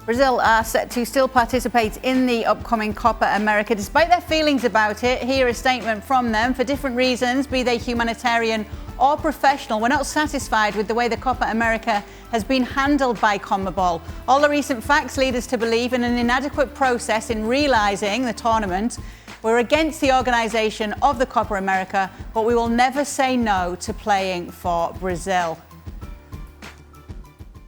Brazil are set to still participate in the upcoming Copa America. Despite their feelings about it, here a statement from them. For different reasons, be they humanitarian or professional, we're not satisfied with the way the Copa America has been handled by CONMEBOL. All the recent facts lead us to believe in an inadequate process in realising the tournament. We're against the organisation of the Copa America, but we will never say no to playing for Brazil.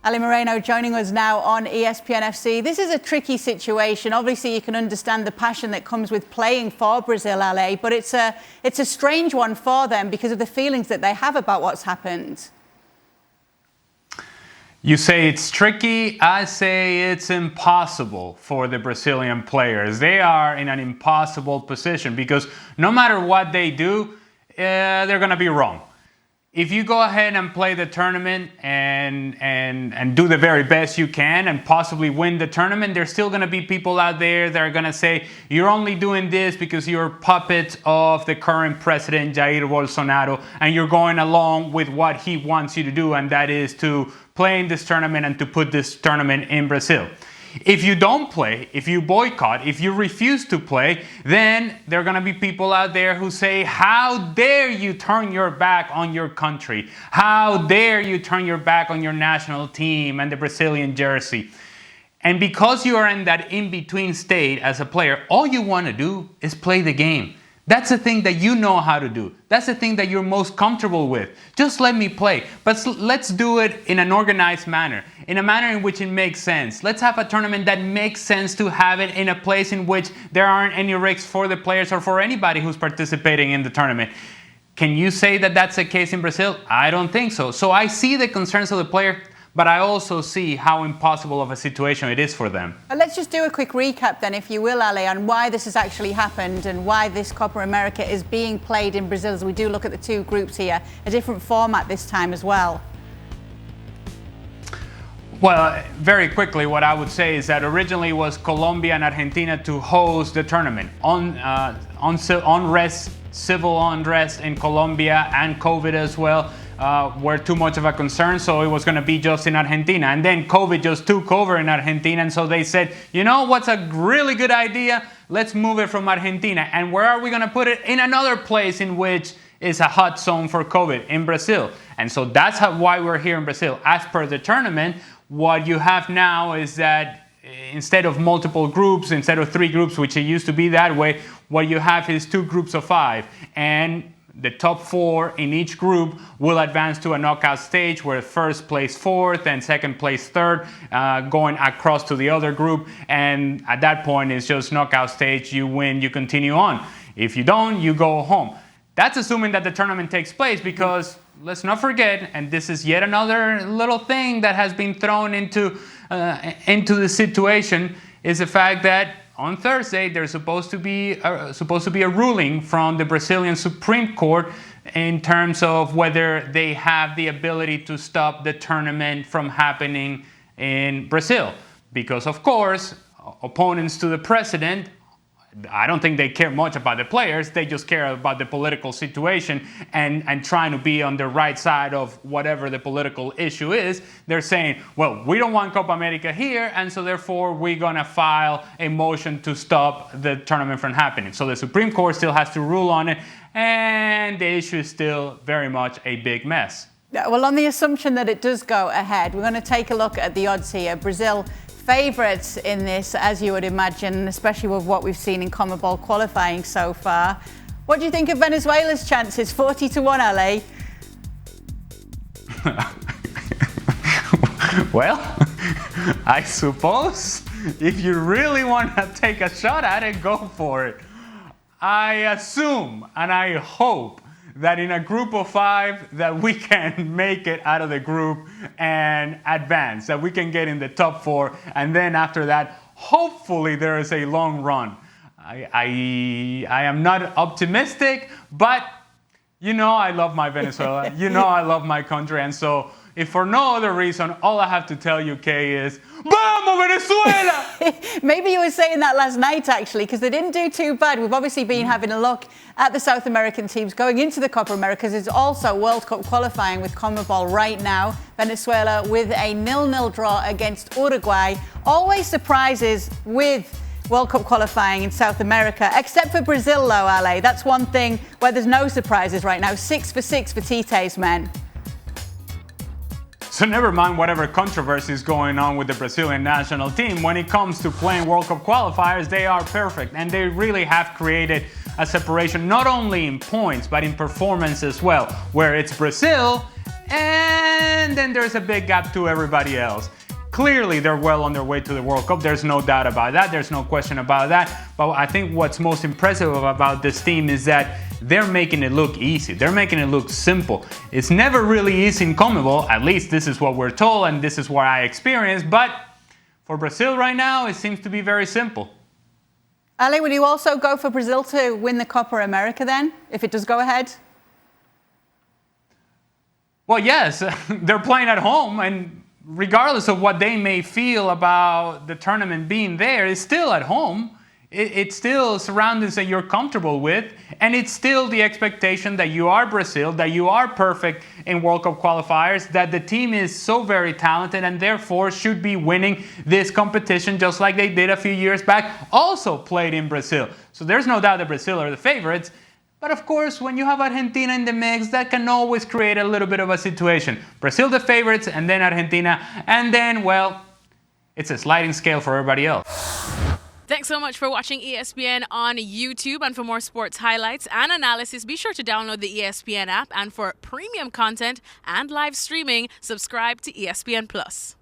Alejandro Moreno joining us now on ESPN FC. This is a tricky situation. Obviously, you can understand the passion that comes with playing for Brazil, Ale, but it's a strange one for them because of the feelings that they have about what's happened. You say it's tricky, I say it's impossible for the Brazilian players. They are in an impossible position because no matter what they do, they're going to be wrong. If you go ahead and play the tournament and do the very best you can and possibly win the tournament, there's still going to be people out there that are going to say, you're only doing this because you're puppets of the current president, Jair Bolsonaro, and you're going along with what he wants you to do, and that is to play in this tournament and to put this tournament in Brazil. If you don't play, if you boycott, if you refuse to play, then there are going to be people out there who say, how dare you turn your back on your country? How dare you turn your back on your national team and the Brazilian jersey? And because you are in that in-between state as a player, all you want to do is play the game. That's the thing that you know how to do. That's the thing that you're most comfortable with. Just let me play. But let's do it in an organized manner, in a manner in which it makes sense. Let's have a tournament that makes sense to have it in a place in which there aren't any risks for the players or for anybody who's participating in the tournament. Can you say that that's the case in Brazil? I don't think so. So I see the concerns of the player, but I also see how impossible of a situation it is for them. Let's just do a quick recap then, if you will, Ale, on why this has actually happened and why this Copa America is being played in Brazil, as we do look at the two groups here, a different format this time as well. Well, very quickly, what I would say is that originally it was Colombia and Argentina to host the tournament. Civil unrest in Colombia and COVID as well were too much of a concern, so it was going to be just in Argentina. And then COVID just took over in Argentina, and so they said, you know what's a really good idea? Let's move it from Argentina. And where are we going to put it? In another place in which is a hot zone for COVID, in Brazil. And so that's why we're here in Brazil. As per the tournament, what you have now is that instead of multiple groups, instead of 3 groups, which it used to be that way, what you have is 2 groups of 5. And the top 4 in each group will advance to a knockout stage where first place 4th and second place 3rd, going across to the other group. And at that point, it's just knockout stage. You win, you continue on. If you don't, you go home. That's assuming that the tournament takes place because let's not forget, and this is yet another little thing that has been thrown into the situation, is the fact that on Thursday there's supposed to be a ruling from the Brazilian Supreme Court in terms of whether they have the ability to stop the tournament from happening in Brazil. Because of course, opponents to the president, I don't think they care much about the players. They just care about the political situation and trying to be on the right side of whatever the political issue is. They're saying, well, we don't want Copa America here, and so therefore we're going to file a motion to stop the tournament from happening. So the Supreme Court still has to rule on it, and the issue is still very much a big mess. Well, on the assumption that it does go ahead, we're going to take a look at the odds here. Brazil favourites in this, as you would imagine, especially with what we've seen in CONMEBOL qualifying so far. What do you think of Venezuela's chances? 40-1, Ale. Well, I suppose if you really want to take a shot at it, go for it. I assume and I hope that in a group of 5 that we can make it out of the group and advance, that we can get in the top 4, and then after that, hopefully there is a long run. I am not optimistic, but you know I love my Venezuela, you know I love my country, and so if for no other reason, all I have to tell UK is, Vamos Venezuela! Maybe you were saying that last night, actually, because they didn't do too bad. We've obviously been having a look at the South American teams going into the Copa America, because it's also World Cup qualifying with CONMEBOL right now. Venezuela with a 0-0 draw against Uruguay. Always surprises with World Cup qualifying in South America, except for Brazil, though, Ale. That's one thing where there's no surprises right now. 6 for 6 for Tite's men. So never mind whatever controversy is going on with the Brazilian national team. When it comes to playing World Cup qualifiers, they are perfect. And they really have created a separation, not only in points, but in performance as well, where it's Brazil, and then there's a big gap to everybody else. Clearly, they're well on their way to the World Cup. There's no doubt about that. There's no question about that. But I think what's most impressive about this team is that they're making it look easy. They're making it look simple. It's never really easy in CONMEBOL. At least this is what we're told, and this is what I experienced. But for Brazil right now, it seems to be very simple. Ale, would you also go for Brazil to win the Copa America then, if it does go ahead? Well, yes. They're playing at home, and regardless of what they may feel about the tournament being there, it's still at home. It's still surroundings that you're comfortable with, and it's still the expectation that you are Brazil, that you are perfect in World Cup qualifiers, that the team is so very talented and therefore should be winning this competition just like they did a few years back, also played in Brazil. So there's no doubt that Brazil are the favorites. But of course, when you have Argentina in the mix, that can always create a little bit of a situation. Brazil the favorites, and then Argentina, and then, well, it's a sliding scale for everybody else. Thanks so much for watching ESPN on YouTube. And for more sports highlights and analysis, be sure to download the ESPN app. And for premium content and live streaming, subscribe to ESPN+.